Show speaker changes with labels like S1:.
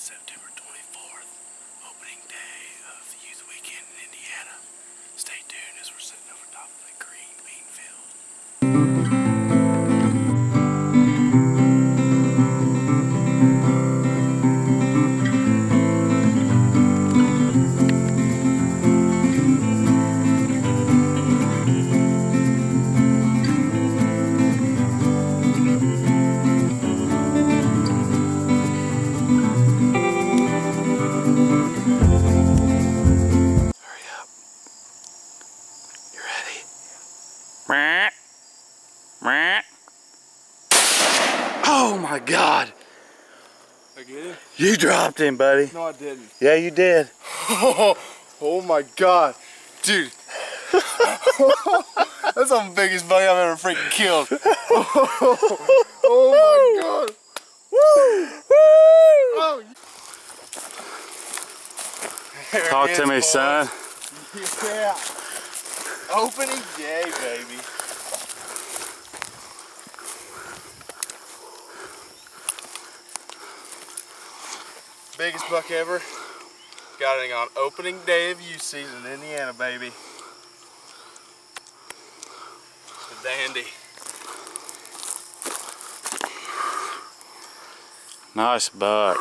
S1: September 24th, opening day of Youth Weekend in Indiana. Stay tuned as we're sitting over top of the green bean field. Oh my God!
S2: I get it?
S1: You dropped him, buddy.
S2: No, I didn't.
S1: Yeah, you did.
S2: Oh my God, dude! That's the biggest bug I've ever freaking killed. Oh my God! Woo! Oh.
S1: Talk to me, son.
S2: Yeah. Opening day, baby. Biggest buck ever. Got it on opening day of youth season in Indiana, baby. A dandy.
S1: Nice buck.